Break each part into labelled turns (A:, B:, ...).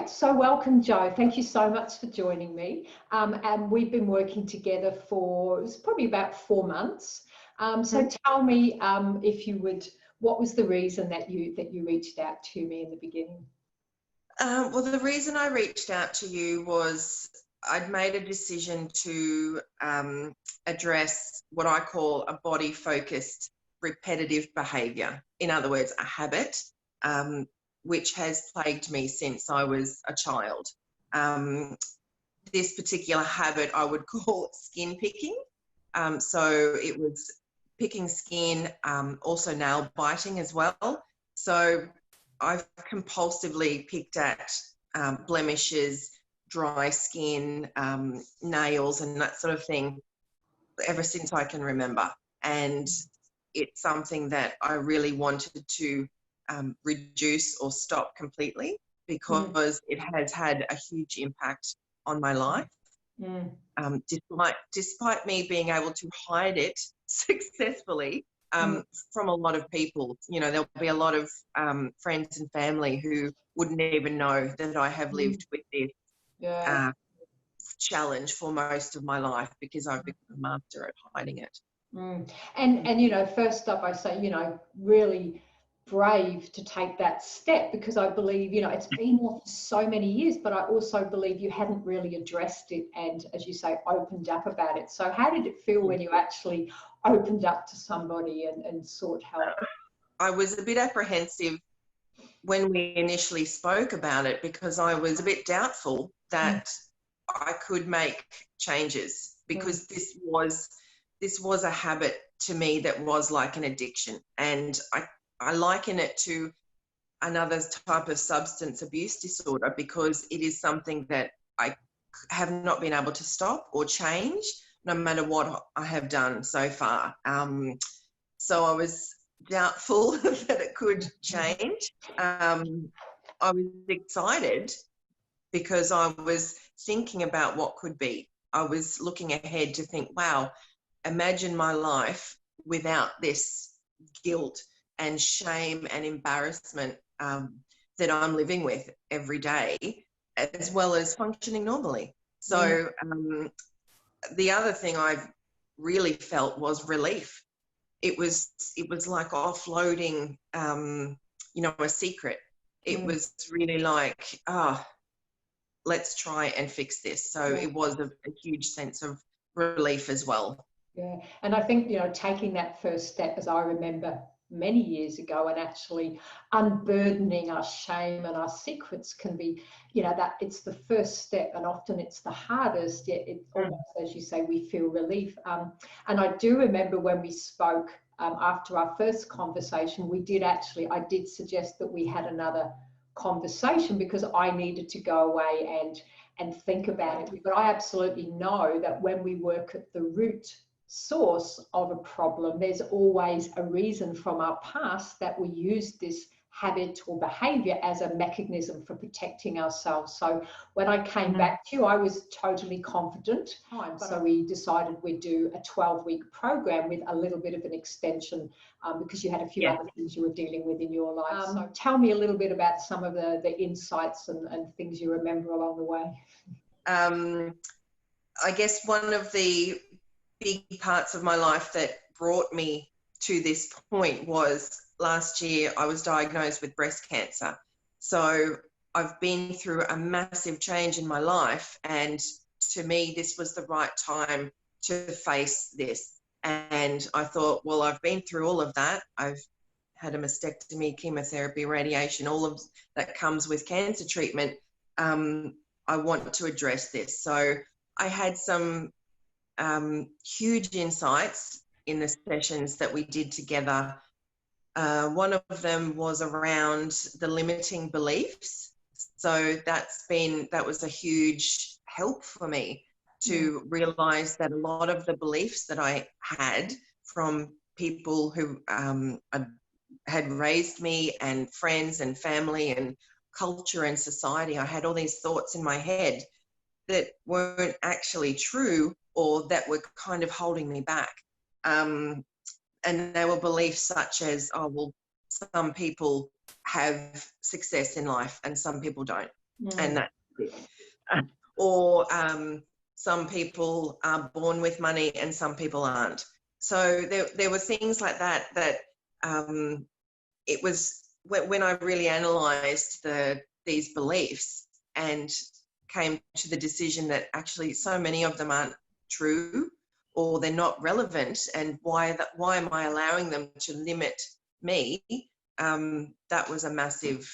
A: Great. So welcome, Jo. Thank you so much for joining me. And we've been working together for it's probably about 4 months. So tell me, if you would, what was the reason that you reached out to me in the beginning?
B: Well, the reason I reached out to you was I'd made a decision to address what I call a body-focused repetitive behaviour. In other words, a habit, which has plagued me since I was a child. This particular habit I would call skin picking. So it was picking skin, also nail biting as well. So I've compulsively picked at blemishes, dry skin, nails and that sort of thing ever since I can remember. And it's something that I really wanted to reduce or stop completely because it has had a huge impact on my life. Despite me being able to hide it successfully from a lot of people, you know, there'll be a lot of friends and family who wouldn't even know that I have lived with this challenge for most of my life because I've become a master at hiding it.
A: And you know, first up, I say, you know, really brave to take that step, because I believe, you know, it's been there for so many years, but I also believe you hadn't really addressed it and, as you say, opened up about it. So how did it feel when you actually opened up to somebody and sought help?
B: I was a bit apprehensive when we initially spoke about it because I was a bit doubtful that I could make changes, because this was a habit to me that was like an addiction, and I liken it to another type of substance abuse disorder because it is something that I have not been able to stop or change no matter what I have done so far. So I was doubtful that it could change. I was excited because I was thinking about what could be. I was looking ahead to think, wow, imagine my life without this guilt and shame and embarrassment that I'm living with every day, as well as functioning normally. So the other thing I've really felt was relief. It was like offloading, you know, a secret. It was really like, let's try and fix this. So it was a huge sense of relief as well.
A: Yeah, and I think, you know, taking that first step, as I remember many years ago, and actually unburdening our shame and our secrets can be, you know, that it's the first step, and often it's the hardest, yet it almost, as you say, we feel relief. And I do remember when we spoke after our first conversation, I did suggest that we had another conversation because I needed to go away and think about it. But I absolutely know that when we work at the root source of a problem, there's always a reason from our past that we use this habit or behavior as a mechanism for protecting ourselves. So when I came back to you, I was totally confident. So we decided we'd do a 12-week program with a little bit of an extension because you had a few other things you were dealing with in your life. So tell me a little bit about some of the insights and things you remember along the way.
B: I guess one of the big parts of my life that brought me to this point was last year I was diagnosed with breast cancer. So I've been through a massive change in my life, and to me this was the right time to face this. And I thought, well, I've been through all of that. I've had a mastectomy, chemotherapy, radiation, all of that comes with cancer treatment. I want to address this. So I had some huge insights in the sessions that we did together. One of them was around the limiting beliefs. So that was a huge help for me to realize that a lot of the beliefs that I had from people who had raised me, and friends and family and culture and society, I had all these thoughts in my head that weren't actually true, or that were kind of holding me back. And they were beliefs such as, oh, well, some people have success in life and some people don't. and that's it. Or some people are born with money and some people aren't. So there were things like that it was when I really analysed these beliefs and came to the decision that actually so many of them aren't true or they're not relevant, and why am I allowing them to limit me? That was a massive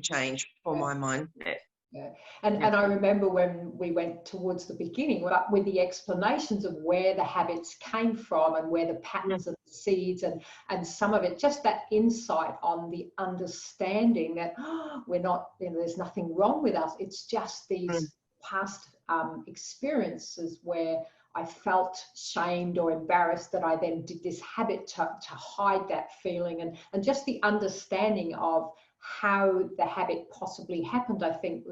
B: change for my mindset.
A: Yeah. And I remember when we went towards the beginning, with the explanations of where the habits came from and where the patterns and the seeds and some of it, just that insight on the understanding that we're not, there's nothing wrong with us. It's just these past experiences where I felt shamed or embarrassed that I then did this habit to hide that feeling, and just the understanding of how the habit possibly happened, I think,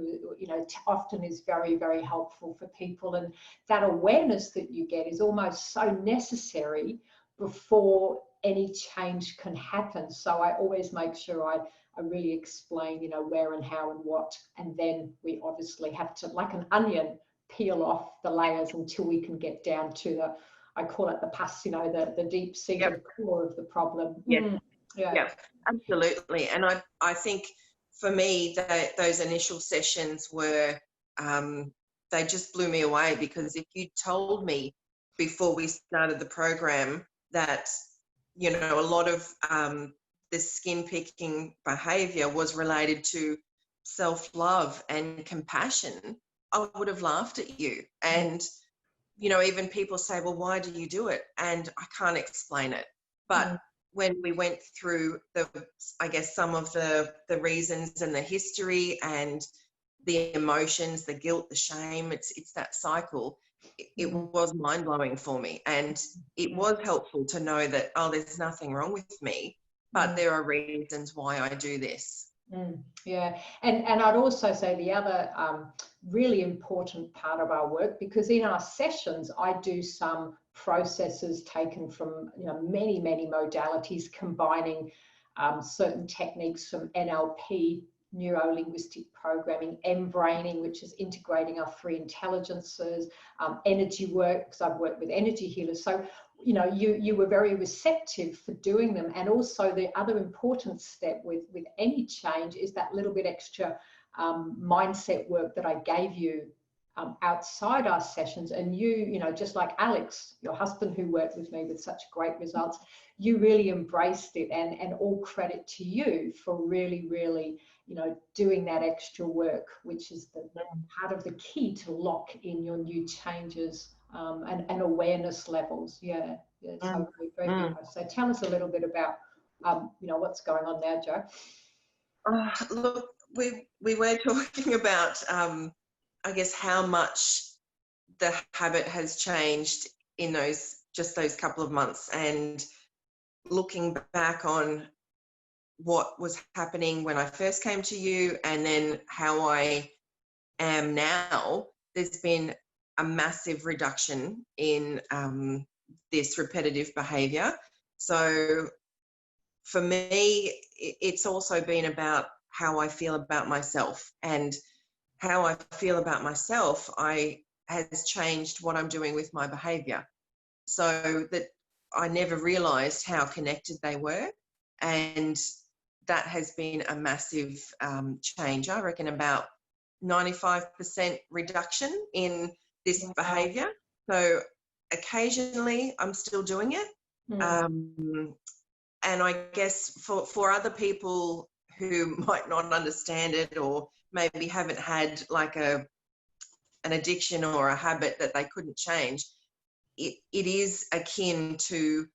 A: often is very, very helpful for people. And that awareness that you get is almost so necessary before any change can happen. So I always make sure I really explain, where and how and what. And then we obviously have to, like an onion, peel off the layers until we can get down to I call it the pus, the deep-seated core of the problem.
B: Yeah, absolutely. And I think for me, those initial sessions were, they just blew me away, because if you told me before we started the program that, a lot of the skin picking behaviour was related to self-love and compassion, I would have laughed at you. And, even people say, well, why do you do it? And I can't explain it. But when we went through some of the reasons and the history and the emotions, the guilt, the shame, it's that cycle. It was mind-blowing for me. And it was helpful to know that, there's nothing wrong with me, but there are reasons why I do this.
A: Yeah, and I'd also say the other really important part of our work, because in our sessions I do some processes taken from many modalities, combining certain techniques from NLP, neuro-linguistic programming, M-braining, which is integrating our three intelligences, energy work, because I've worked with energy healers. So you were very receptive for doing them. And also the other important step with any change is that little bit extra mindset work that I gave you outside our sessions. And you just like Alex, your husband, who worked with me with such great results, you really embraced it, and all credit to you for really doing that extra work, which is the part of the key to lock in your new changes and awareness levels. So very good. So tell us a little bit about what's going on now, Jo.
B: Look, we were talking about how much the habit has changed in those couple of months, and looking back on what was happening when I first came to you and then how I am now. There's been a massive reduction in this repetitive behaviour. So for me, it's also been about how I feel about myself, and how I feel about myself has changed what I'm doing with my behaviour, so that I never realised how connected they were. And that has been a massive change. I reckon about 95% reduction in this behaviour. So occasionally I'm still doing it. And I guess for other people who might not understand it, or maybe haven't had like an addiction or a habit that they couldn't change, it is akin to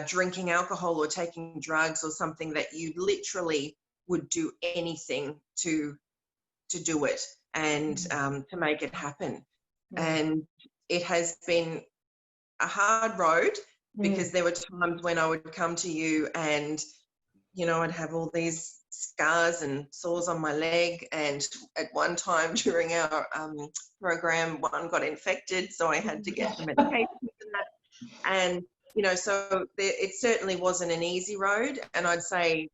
B: drinking alcohol or taking drugs, or something that you literally would do anything to do it and to make it happen. And it has been a hard road, because there were times when I would come to you and I'd have all these scars and sores on my leg, and at one time during our program, one got infected, so I had to get the medication for that. And so it certainly wasn't an easy road. And I'd say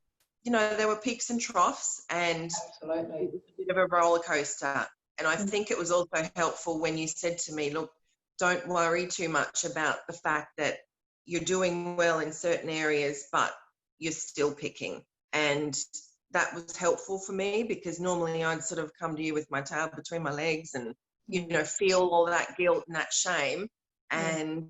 B: you know, there were peaks and troughs, and
A: Absolutely.
B: it was a bit of a roller coaster. And I think it was also helpful when you said to me, look, don't worry too much about the fact that you're doing well in certain areas, but you're still picking. And that was helpful for me, because normally I'd sort of come to you with my tail between my legs and, you know, feel all that guilt and that shame. And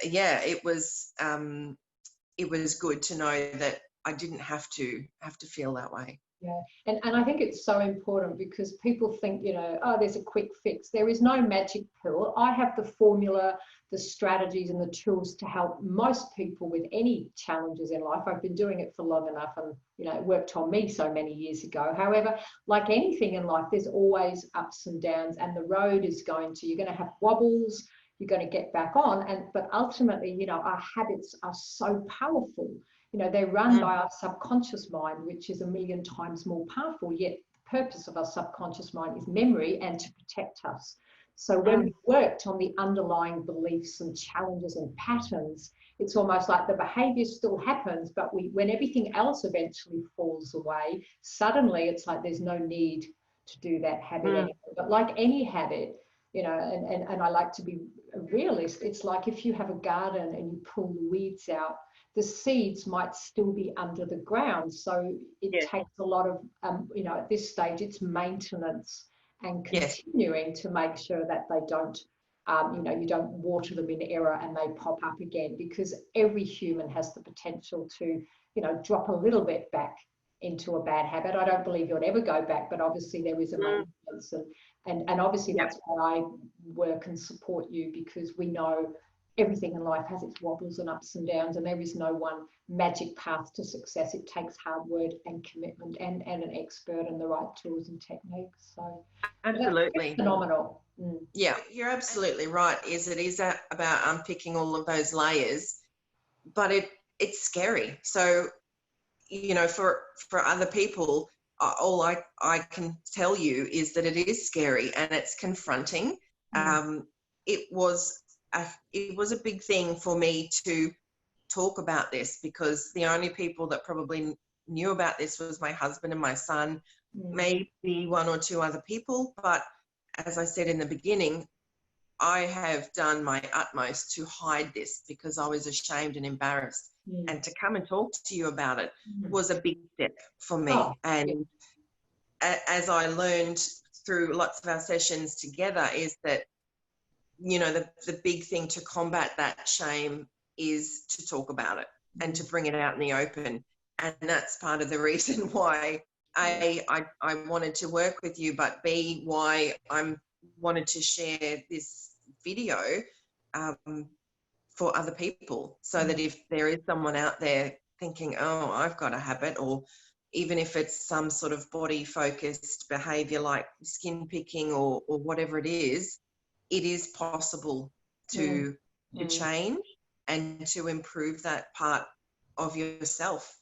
B: yeah, it was good to know that I didn't have to feel that way.
A: Yeah, and I think it's so important, because people think, you know, oh, there's a quick fix. There is no magic pill. I have the formula, the strategies and the tools to help most people with any challenges in life. I've been doing it for long enough, and, you know, it worked on me so many years ago. However, like anything in life, there's always ups and downs, and the road is you're going to have wobbles, you're going to get back on. But ultimately, you know, our habits are so powerful. You know, they're run by our subconscious mind, which is 1,000,000 times more powerful, yet the purpose of our subconscious mind is memory and to protect us. So when we worked on the underlying beliefs and challenges and patterns, it's almost like the behavior still happens, but when everything else eventually falls away, suddenly it's like there's no need to do that habit anymore. But like any habit, you know, and I like to be a realist, it's like if you have a garden and you pull the weeds out, the seeds might still be under the ground. So it takes a lot of, you know, at this stage, it's maintenance and continuing to make sure that they don't, you know, you don't water them in error and they pop up again, because every human has the potential to, you know, drop a little bit back into a bad habit. I don't believe you'll ever go back, but obviously there is a maintenance, and obviously that's why I work and support you, because we know everything in life has its wobbles and ups and downs, and there is no one magic path to success. It takes hard work and commitment and an expert and the right tools and techniques. So
B: absolutely
A: phenomenal.
B: Yeah, you're absolutely right. It is about unpicking all of those layers, but it's scary. So, you know, for other people, all I can tell you is that it is scary and it's confronting. It was a big thing for me to talk about this, because the only people that probably knew about this was my husband and my son, maybe one or two other people. But as I said in the beginning, I have done my utmost to hide this because I was ashamed and embarrassed. And to come and talk to you about it was a big step for me. And as I learned through lots of our sessions together, is that, you know, the big thing to combat that shame is to talk about it and to bring it out in the open. And that's part of the reason why I wanted to work with you, but B, why I wanted to share this video for other people, so that if there is someone out there thinking, oh, I've got a habit, or even if it's some sort of body-focused behaviour like skin picking or whatever it is possible to change and to improve that part of yourself.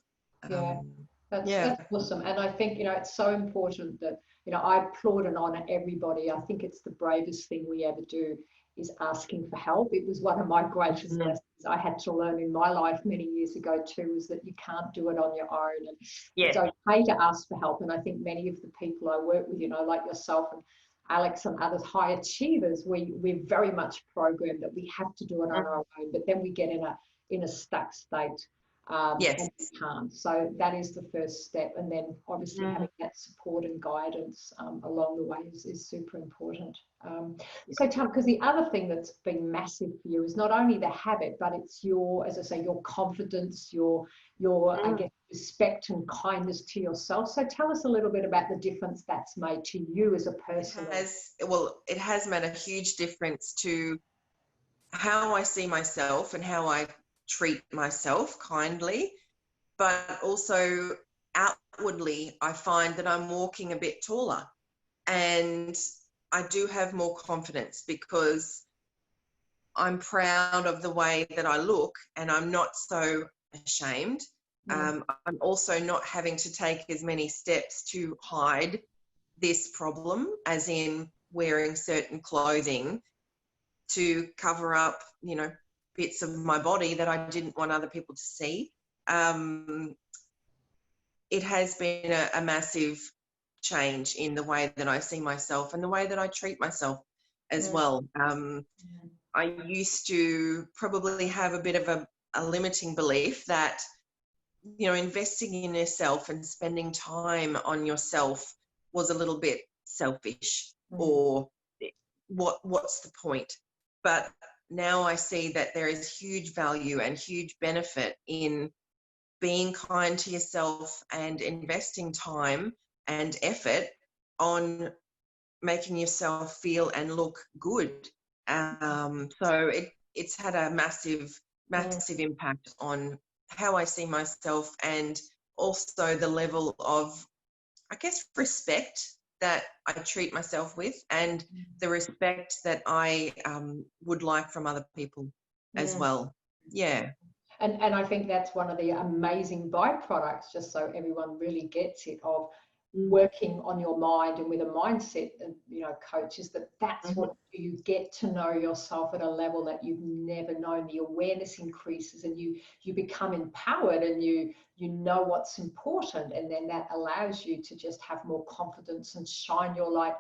A: That's awesome. And I think, you know, it's so important that, you know, I applaud and honour everybody. I think it's the bravest thing we ever do, is asking for help. It was one of my greatest lessons I had to learn in my life many years ago too, was that you can't do it on your own. And it's okay to ask for help. And I think many of the people I work with, you know, like yourself and Alex and others, high achievers, we're very much programmed that we have to do it on our own, but then we get in a stuck state. And we can't. So that is the first step, and then obviously having that support and guidance along the way is super important. So Tom, because the other thing that's been massive for you is not only the habit, but it's your, as I say, your confidence, your I guess, respect and kindness to yourself. So tell us a little bit about the difference that's made to you as a person.
B: It has made a huge difference to how I see myself and how I treat myself kindly, but also outwardly I find that I'm walking a bit taller, and I do have more confidence because I'm proud of the way that I look, and I'm not so ashamed. I'm also not having to take as many steps to hide this problem, as in wearing certain clothing to cover up, you know, bits of my body that I didn't want other people to see. it has been a massive change in the way that I see myself and the way that I treat myself as well. I used to probably have a bit of a limiting belief that, you know, investing in yourself and spending time on yourself was a little bit selfish, or what's the point? But now I see that there is huge value and huge benefit in being kind to yourself and investing time and effort on making yourself feel and look good. So it's had a massive impact on how I see myself, and also the level of, I guess, respect that I treat myself with, and the respect that I would like from other people as well. Yeah.
A: And I think that's one of the amazing byproducts, just so everyone really gets it, of working on your mind and with a mindset, you know, coach, is that's what you get to know yourself at a level that you've never known. The awareness increases, and you become empowered, and you know what's important, and then that allows you to just have more confidence and shine your light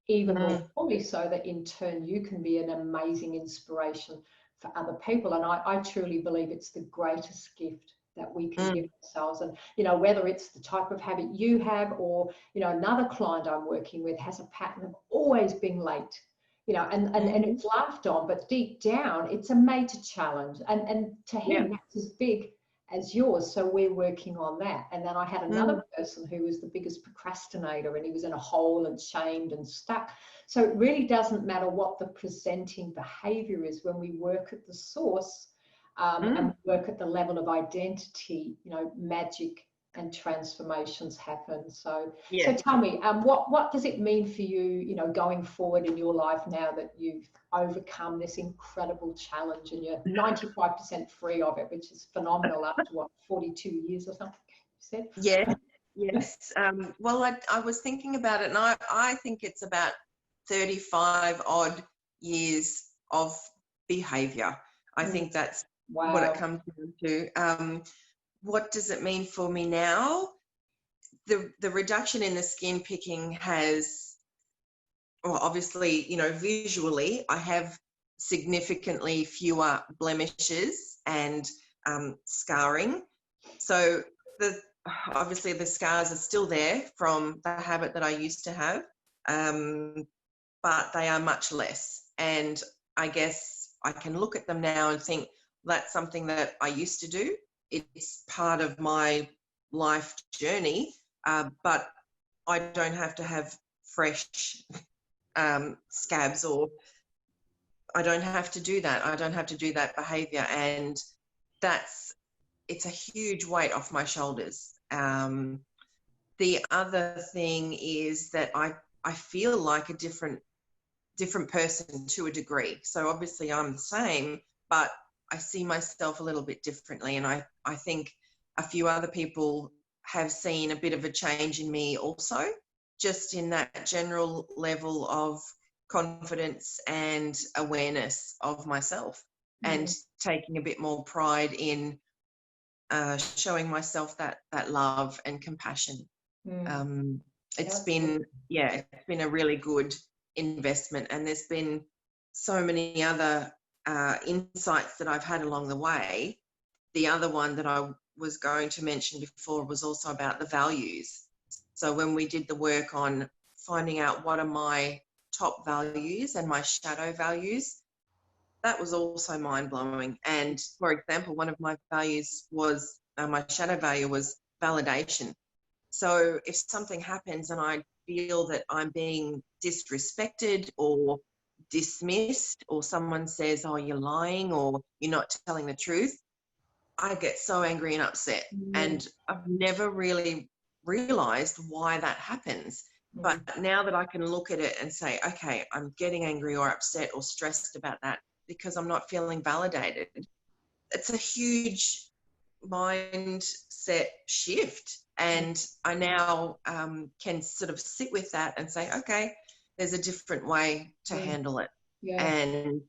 A: even more fully, so that in turn you can be an amazing inspiration for other people. And I truly believe it's the greatest gift that we can give ourselves. And, you know, whether it's the type of habit you have, or, you know, another client I'm working with has a pattern of always being late, you know, and it's laughed on, but deep down it's a major challenge. And to him, that's as big as yours. So we're working on that. And then I had another person who was the biggest procrastinator, and he was in a hole and shamed and stuck. So it really doesn't matter what the presenting behavior is when we work at the source, and work at the level of identity, you know, magic and transformations happen. So so tell me, what does it mean for you, you know, going forward in your life now that you've overcome this incredible challenge and you're 95% free of it, which is phenomenal after what, 42 years or something you said?
B: Yes. Well, I was thinking about it, and I think it's about 35 odd years of behaviour. I think that's what it comes down to. What does it mean for me now? The reduction in the skin picking has, well, obviously, you know, visually, I have significantly fewer blemishes and scarring. So obviously the scars are still there from the habit that I used to have, but they are much less. And I guess I can look at them now and think, that's something that I used to do. It's part of my life journey, but I don't have to have fresh scabs, or I don't have to do that. I don't have to do that behaviour, and it's a huge weight off my shoulders. The other thing is that I feel like a different person to a degree. So obviously I'm the same, but I see myself a little bit differently, and I think a few other people have seen a bit of a change in me also, just in that general level of confidence and awareness of myself, and taking a bit more pride in showing myself that love and compassion. It's been a really good investment, and there's been so many other insights that I've had along the way. The other one that I was going to mention before was also about the values. So when we did the work on finding out what are my top values and my shadow values, that was also mind-blowing. And for example, one of my values was, my shadow value was validation. So if something happens and I feel that I'm being disrespected or dismissed, or someone says, oh, you're lying, or you're not telling the truth, I get so angry and upset. And I've never really realized why that happens. But now that I can look at it and say, okay, I'm getting angry or upset or stressed about that because I'm not feeling validated, it's a huge mindset shift. And I now can sort of sit with that and say, okay, there's a different way to handle it. And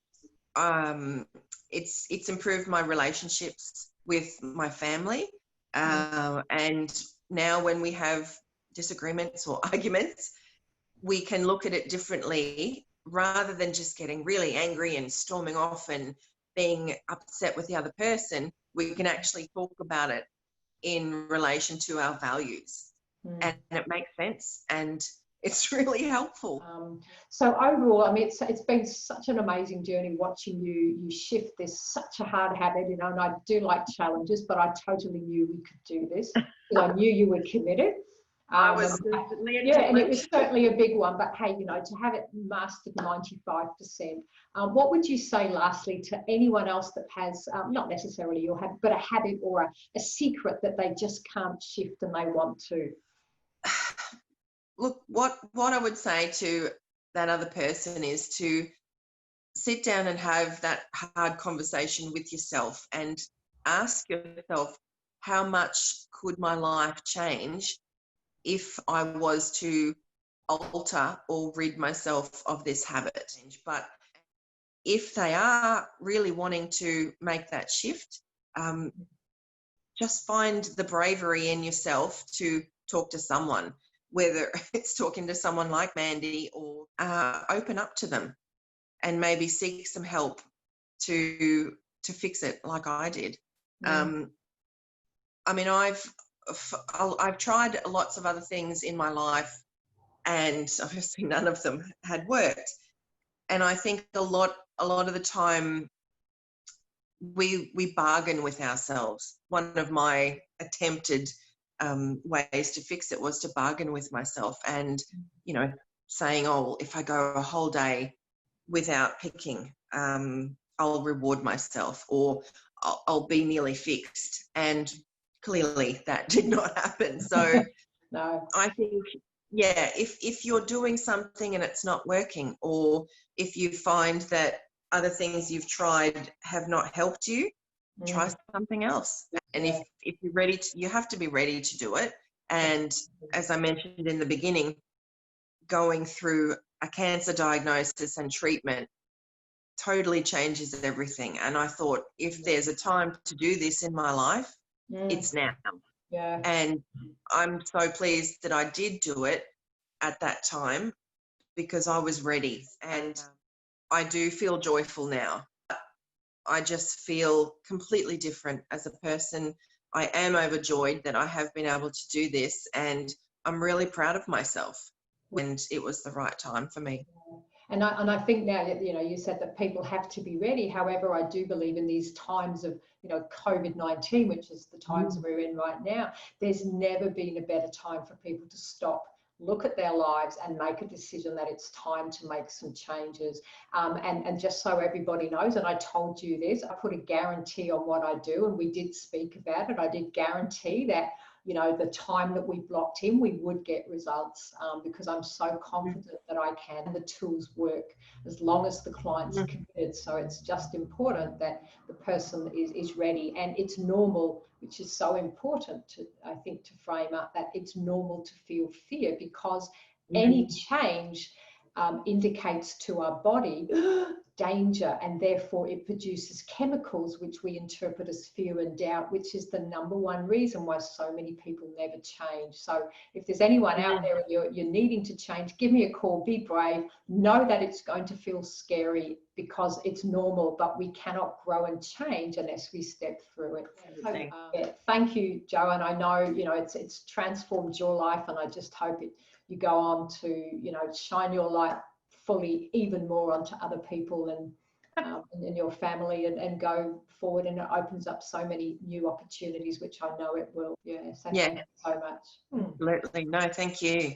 B: it's improved my relationships with my family, and now when we have disagreements or arguments, we can look at it differently rather than just getting really angry and storming off and being upset with the other person. We can actually talk about it in relation to our values, and it makes sense, and it's really helpful.
A: So overall, I mean, it's been such an amazing journey watching you shift this such a hard habit, you know, and I do like challenges, but I totally knew we could do this because I knew you were committed.
B: I was certainly a
A: and it was certainly a big one, but hey, you know, to have it mastered 95%. What would you say lastly to anyone else that has, not necessarily your habit, but a habit or a secret that they just can't shift and they want to?
B: Look, what I would say to that other person is to sit down and have that hard conversation with yourself and ask yourself, how much could my life change if I was to alter or rid myself of this habit? But if they are really wanting to make that shift, just find the bravery in yourself to talk to someone, whether it's talking to someone like Mandy or open up to them and maybe seek some help to fix it like I did. I mean, I've tried lots of other things in my life, and obviously none of them had worked. And I think a lot of the time we bargain with ourselves. One of my attempted ways to fix it was to bargain with myself and, you know, saying, oh, if I go a whole day without picking, I'll reward myself, or I'll be nearly fixed. And clearly that did not happen. So
A: No.
B: I think, yeah, if you're doing something and it's not working, or if you find that other things you've tried have not helped you, try something else. And if you're ready to, you have to be ready to do it. And as I mentioned in the beginning, going through a cancer diagnosis and treatment totally changes everything. And I thought, if there's a time to do this in my life, it's now.
A: Yeah.
B: And I'm so pleased that I did do it at that time, because I was ready, and I do feel joyful now. I just feel completely different as a person. I am overjoyed that I have been able to do this, and I'm really proud of myself, and it was the right time for me.
A: And I think now, you know, you said that people have to be ready. However, I do believe in these times of, you know, COVID-19, which is the times we're in right now, there's never been a better time for people to stop, look at their lives and make a decision that it's time to make some changes. And just so everybody knows, and I told you this, I put a guarantee on what I do, and we did speak about it. I did guarantee that, you know, the time that we blocked in, we would get results, because I'm so confident that I can. The tools work as long as the client's committed. So it's just important that the person is ready, and it's normal, which is so important to, I think, to frame up that it's normal to feel fear, because any change indicates to our body danger, and therefore it produces chemicals which we interpret as fear and doubt, which is the number one reason why so many people never change. So if there's anyone out there and you're needing to change, give me a call, be brave, know that it's going to feel scary, because it's normal, but we cannot grow and change unless we step through it. So, thank you, Jo, and I know, you know, it's transformed your life, and I just hope you go on to, you know, shine your light fully even more onto other people and your family, and go forward, and it opens up so many new opportunities, which I know it will. So thank you so much.
B: Absolutely. No, thank you.